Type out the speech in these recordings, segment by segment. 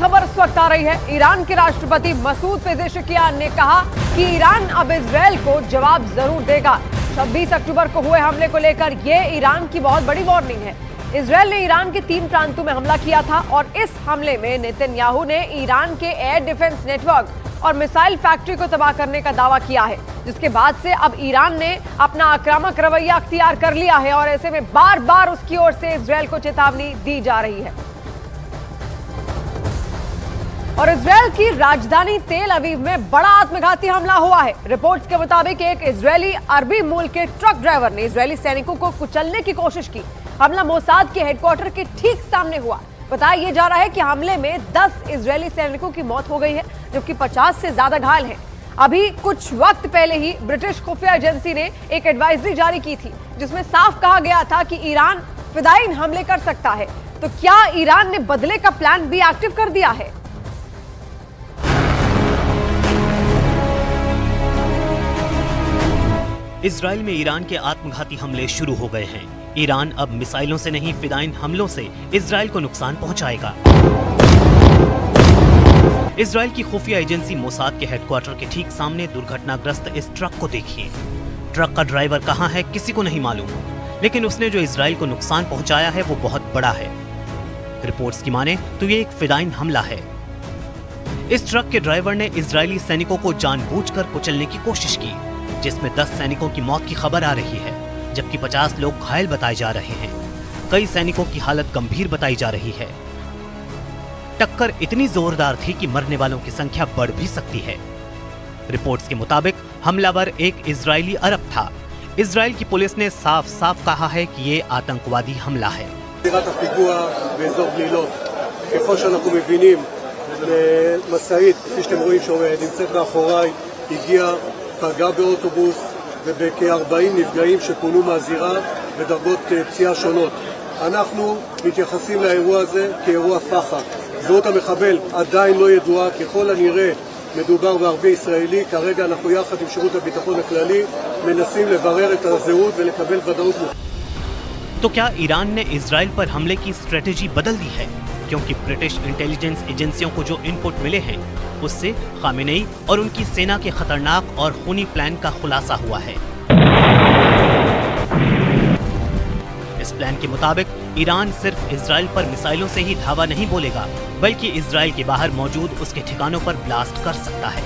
खबर इस वक्त आ रही है। ईरान के राष्ट्रपति मसूद पेजेशकियान ने कहा कि ईरान अब इजरायल को जवाब जरूर देगा। 26 अक्टूबर को हुए हमले को लेकर यह ईरान की बहुत बड़ी वार्निंग है। इजरायल ने ईरान के 3 प्रांतों में हमला किया था और इस हमले में नेतन्याहू ने ईरान के एयर डिफेंस नेटवर्क और मिसाइल फैक्ट्री को तबाह करने का दावा किया है, जिसके बाद से अब ईरान ने अपना आक्रामक रवैया अख्तियार कर लिया है और ऐसे में बार बार उसकी ओर से इजरायल को चेतावनी दी जा रही है। और इजरायल की राजधानी तेल अवीव में बड़ा आत्मघाती हमला हुआ है। रिपोर्ट्स के मुताबिक एक इजरायली अरबी मूल के ट्रक ड्राइवर ने इजरायली सैनिकों को कुचलने की कोशिश की। हमला मोसाद के हेडक्वार्टर के ठीक सामने हुआ। बताया यह जा रहा है कि हमले में 10 इजरायली सैनिकों की मौत हो गई है, जबकि 50 से ज्यादा घायल हैं। अभी कुछ वक्त पहले ही ब्रिटिश खुफिया एजेंसी ने एक एडवाइजरी जारी की थी, जिसमें साफ कहा गया था कि ईरान फिदायीन हमले कर सकता है। तो क्या ईरान ने बदले का प्लान भी एक्टिव कर दिया है? इजरायल में ईरान के आत्मघाती हमले शुरू हो गए हैं। ईरान अब मिसाइलों से नहीं, फिदायीन हमलों से इजरायल को नुकसान पहुंचाएगा। इजरायल की खुफिया एजेंसी मोसाद के हेडक्वार्टर के ठीक सामने दुर्घटनाग्रस्त इस ट्रक को देखिए। ट्रक का ड्राइवर कहां है किसी को नहीं मालूम, लेकिन उसने जो इजरायल को नुकसान पहुंचाया है वो बहुत बड़ा है। रिपोर्ट्स की माने तो ये एक फिदायीन हमला है। इस ट्रक के ड्राइवर ने इजरायली सैनिकों को जानबूझकर कुचलने की कोशिश की, जिसमें 10 सैनिकों की मौत की खबर आ रही है, जबकि 50 लोग घायल बताए जा रहे हैं। कई सैनिकों की हालत गंभीर बताई जा रही है। टक्कर इतनी जोरदार थी कि मरने वालों की संख्या बढ़ भी सकती है। रिपोर्ट्स के मुताबिक हमलावर एक इजरायली अरब था। इजरायल की पुलिस ने साफ साफ कहा है कि ये आतंकवादी हमला है। פגע באוטובוס ובכ-40 נפגעים שפונו מהזירה בדרגות פציעה שונות. אנחנו מתייחסים לאירוע הזה כאירוע פח"ע. זהות המחבל עדיין לא ידועה, ככל הנראה מדובר בערבי ישראלי. כרגע אנחנו יחד עם שירות הביטחון הכללי מנסים לברר את הזהות ולקבל ודאות. तो क्या ईरान ने इजरायल पर हमले की स्ट्रेटेजी बदल दी है? क्योंकि ब्रिटिश इंटेलिजेंस एजेंसियों को जो इनपुट मिले हैं उससे खामेनेई और उनकी सेना के खतरनाक और खूनी प्लान का खुलासा हुआ है। इस प्लान के मुताबिक ईरान सिर्फ इजरायल पर मिसाइलों से ही धावा नहीं बोलेगा, बल्कि इजरायल के बाहर मौजूद उसके ठिकानों पर ब्लास्ट कर सकता है।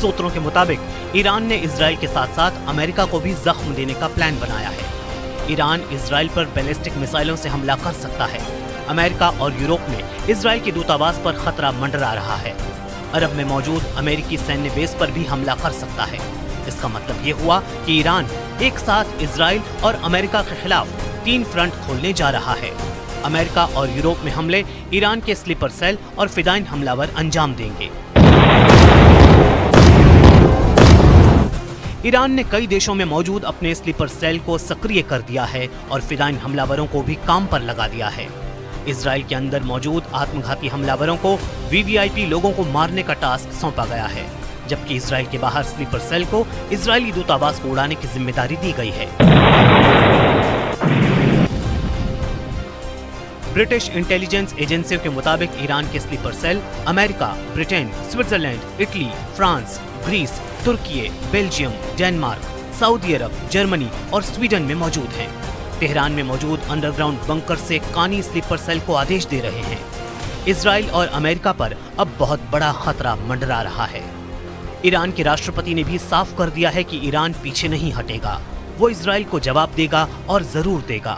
सूत्रों के मुताबिक ईरान ने इजरायल के साथ साथ अमेरिका को भी जख्म देने का प्लान बनाया है। ईरान इजरायल पर बैलिस्टिक मिसाइलों से हमला कर सकता है। अमेरिका और यूरोप में इजरायल के दूतावास पर खतरा मंडरा रहा है। अरब में मौजूद अमेरिकी सैन्य बेस पर भी हमला कर सकता है। इसका मतलब ये हुआ कि ईरान एक साथ इजरायल और अमेरिका के खिलाफ 3 फ्रंट खोलने जा रहा है। अमेरिका और यूरोप में हमले ईरान के स्लीपर सेल और फिदायीन हमलावर अंजाम देंगे। ईरान ने कई देशों में मौजूद अपने स्लीपर सेल को सक्रिय कर दिया है और फिदायीन हमलावरों को भी काम पर लगा दिया है। इजरायल के अंदर मौजूद आत्मघाती हमलावरों को वीवीआईपी लोगों को मारने का टास्क सौंपा गया है, जबकि इजरायल के बाहर स्लीपर सेल को इजरायली दूतावास को उड़ाने की जिम्मेदारी दी गई है। ब्रिटिश इंटेलिजेंस एजेंसियों के मुताबिक ईरान के sleeper cell America, Britain, Switzerland, Italy, France, Greece, तुर्की, Belgium, Denmark, Saudi Arab, Germany और स्वीडन में मौजूद हैं। तेहरान में मौजूद अंडरग्राउंड बंकर से कानी स्लीपर सेल को आदेश दे रहे हैं। इजरायल और अमेरिका पर अब बहुत बड़ा खतरा मंडरा रहा है। ईरान के राष्ट्रपति ने भी साफ कर दिया है कि ईरान पीछे नहीं हटेगा, वो इजरायल को जवाब देगा और जरूर देगा।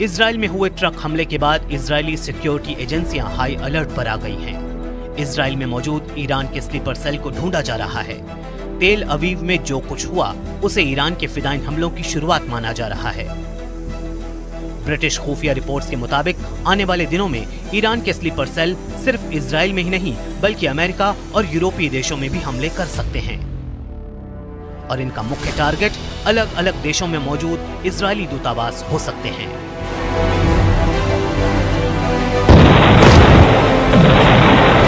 इजरायल में हुए ट्रक हमले के बाद इजरायली सिक्योरिटी एजेंसियां हाई अलर्ट पर आ गई हैं। इजरायल में मौजूद ईरान के स्लीपर सेल को ढूंढा जा रहा है। तेल अवीव में जो कुछ हुआ उसे ईरान के फिदायीन हमलों की शुरुआत माना जा रहा है। ब्रिटिश खुफिया रिपोर्ट्स के मुताबिक आने वाले दिनों में ईरान के स्लीपर सेल सिर्फ इजराइल में ही नहीं बल्कि अमेरिका और यूरोपीय देशों में भी हमले कर सकते हैं और इनका मुख्य टारगेट अलग अलग देशों में मौजूद इजरायली दूतावास हो सकते हैं।